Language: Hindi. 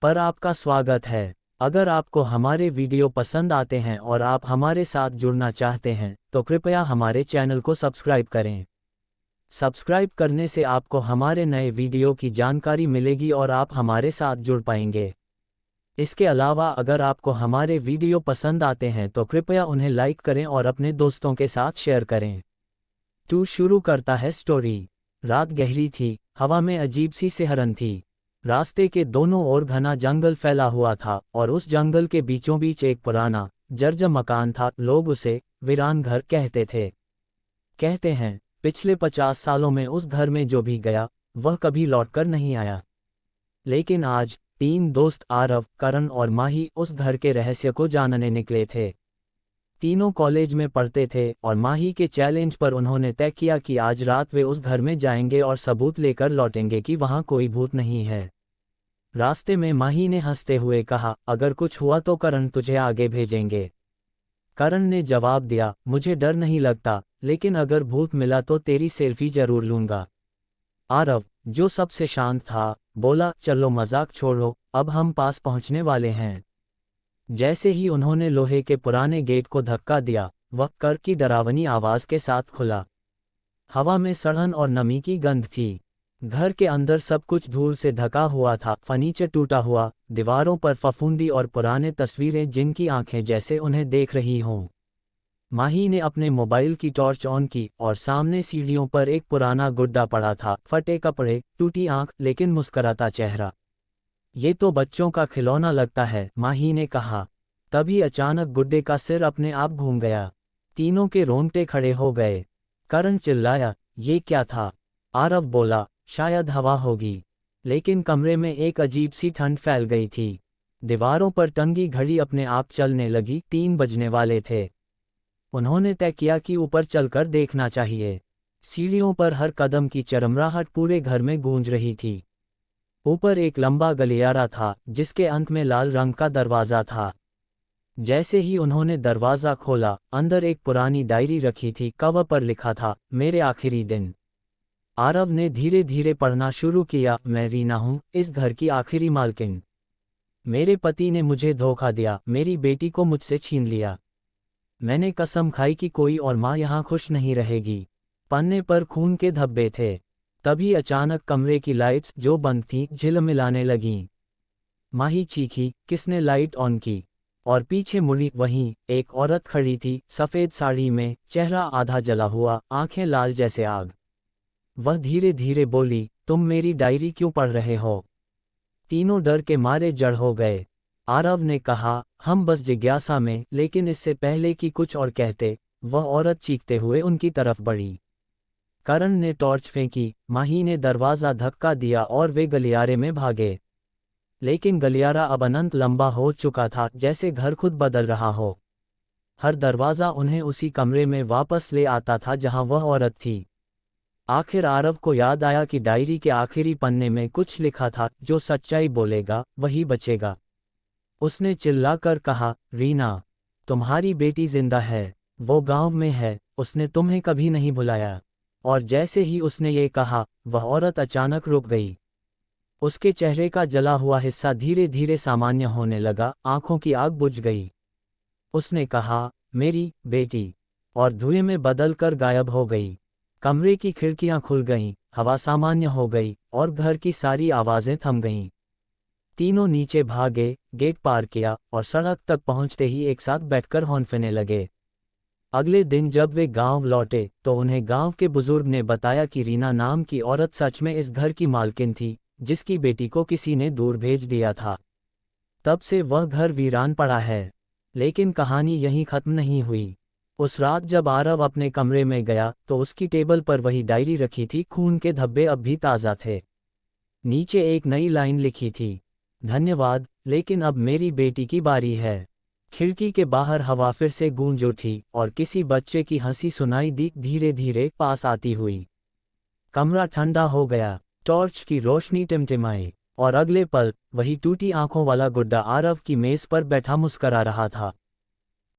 पर आपका स्वागत है। अगर आपको हमारे वीडियो पसंद आते हैं और आप हमारे साथ जुड़ना चाहते हैं तो कृपया हमारे चैनल को सब्सक्राइब करें। सब्सक्राइब करने से आपको हमारे नए वीडियो की जानकारी मिलेगी और आप हमारे साथ जुड़ पाएंगे। इसके अलावा अगर आपको हमारे वीडियो पसंद आते हैं तो कृपया उन्हें लाइक करें और अपने दोस्तों के साथ शेयर करें। टू शुरू करता है स्टोरी। रात गहरी थी, हवा में अजीब सी सिहरन थी। रास्ते के दोनों ओर घना जंगल फैला हुआ था और उस जंगल के बीचों बीच एक पुराना जर्जर मकान था। लोग उसे वीरान घर कहते थे। कहते हैं पिछले 50 सालों में उस घर में जो भी गया वह कभी लौटकर नहीं आया। लेकिन आज 3 दोस्त आरव, करण और माही उस घर के रहस्य को जानने निकले थे। तीनों कॉलेज में पढ़ते थे और माही के चैलेंज पर उन्होंने तय किया कि आज रात वे उस घर में जाएंगे और सबूत लेकर लौटेंगे कि वहां कोई भूत नहीं है। रास्ते में माही ने हंसते हुए कहा, अगर कुछ हुआ तो करण तुझे आगे भेजेंगे। करण ने जवाब दिया, मुझे डर नहीं लगता, लेकिन अगर भूत मिला तो तेरी सेल्फी जरूर लूंगा। आरव, जो सबसे शांत था, बोला, चलो मजाक छोड़ो, अब हम पास पहुंचने वाले हैं। जैसे ही उन्होंने लोहे के पुराने गेट को धक्का दिया, वह कर की डरावनी आवाज के साथ खुला। हवा में सड़न और नमी की गंध थी। घर के अंदर सब कुछ धूल से ढका हुआ था। फर्नीचर टूटा हुआ, दीवारों पर फफूंदी और पुराने तस्वीरें जिनकी आंखें जैसे उन्हें देख रही हों। माही ने अपने मोबाइल की टॉर्च ऑन की और सामने सीढ़ियों पर एक पुराना गुड्डा पड़ा था। फटे कपड़े, टूटी आंख, लेकिन मुस्कुराता चेहरा। ये तो बच्चों का खिलौना लगता है, माही ने कहा। तभी अचानक गुड्डे का सिर अपने आप घूम गया। तीनों के रोंगटे खड़े हो गए। करण चिल्लाया, ये क्या था? आरव बोला, शायद हवा होगी। लेकिन कमरे में एक अजीब सी ठंड फैल गई थी। दीवारों पर टंगी घड़ी अपने आप चलने लगी। 3 बजने वाले थे। उन्होंने तय किया कि ऊपर चलकर देखना चाहिए। सीढ़ियों पर हर कदम की चरमराहट पूरे घर में गूंज रही थी। ऊपर एक लंबा गलियारा था जिसके अंत में लाल रंग का दरवाज़ा था। जैसे ही उन्होंने दरवाज़ा खोला, अंदर एक पुरानी डायरी रखी थी। कवर पर लिखा था, मेरे आखिरी दिन। आरव ने धीरे धीरे पढ़ना शुरू किया, मैं रीना हूँ, इस घर की आखिरी मालकिन। मेरे पति ने मुझे धोखा दिया, मेरी बेटी को मुझसे छीन लिया। मैंने कसम खाई कि कोई और माँ यहाँ खुश नहीं रहेगी। पन्ने पर खून के धब्बे थे। तभी अचानक कमरे की लाइट्स जो बंद थीं झिलमिलाने लगीं। माही चीखी, किसने लाइट ऑन की? और पीछे मुड़ी, वहीं एक औरत खड़ी थी, सफ़ेद साड़ी में, चेहरा आधा जला हुआ, आंखें लाल जैसे आग। वह धीरे धीरे बोली, तुम मेरी डायरी क्यों पढ़ रहे हो? तीनों डर के मारे जड़ हो गए। आरव ने कहा, हम बस जिज्ञासा में। लेकिन इससे पहले कि कुछ और कहते, वह औरत चीखते हुए उनकी तरफ बढ़ी। करण ने टॉर्च फेंकी, माही ने दरवाज़ा धक्का दिया और वे गलियारे में भागे। लेकिन गलियारा अब अनंत लंबा हो चुका था, जैसे घर खुद बदल रहा हो। हर दरवाज़ा उन्हें उसी कमरे में वापस ले आता था जहां वह औरत थी। आखिर आरव को याद आया कि डायरी के आखिरी पन्ने में कुछ लिखा था, जो सच्चाई बोलेगा वही बचेगा। उसने चिल्लाकर कहा, रीना, तुम्हारी बेटी जिंदा है, वो गांव में है, उसने तुम्हें कभी नहीं भुलाया। और जैसे ही उसने ये कहा, वह औरत अचानक रुक गई। उसके चेहरे का जला हुआ हिस्सा धीरे धीरे सामान्य होने लगा, आंखों की आग बुझ गई। उसने कहा, मेरी बेटी, और धुएं में बदल कर गायब हो गई। कमरे की खिड़कियां खुल गईं, हवा सामान्य हो गई और घर की सारी आवाजें थम गईं। तीनों नीचे भागे, गेट पार किया और सड़क तक पहुंचते ही एक साथ बैठकर हौंफने लगे। अगले दिन जब वे गांव लौटे तो उन्हें गांव के बुजुर्ग ने बताया कि रीना नाम की औरत सच में इस घर की मालकिन थी, जिसकी बेटी को किसी ने दूर भेज दिया था। तब से वह घर वीरान पड़ा है। लेकिन कहानी यहीं खत्म नहीं हुई। उस रात जब आरव अपने कमरे में गया तो उसकी टेबल पर वही डायरी रखी थी। खून के धब्बे अब भी ताज़ा थे। नीचे एक नई लाइन लिखी थी, धन्यवाद, लेकिन अब मेरी बेटी की बारी है। खिड़की के बाहर हवा फिर से गूंज उठी और किसी बच्चे की हंसी सुनाई दी, धीरे धीरे पास आती हुई। कमरा ठंडा हो गया, टॉर्च की रोशनी टिमटिमाई और अगले पल वही टूटी आंखों वाला गुड्डा आरव की मेज पर बैठा मुस्करा रहा था।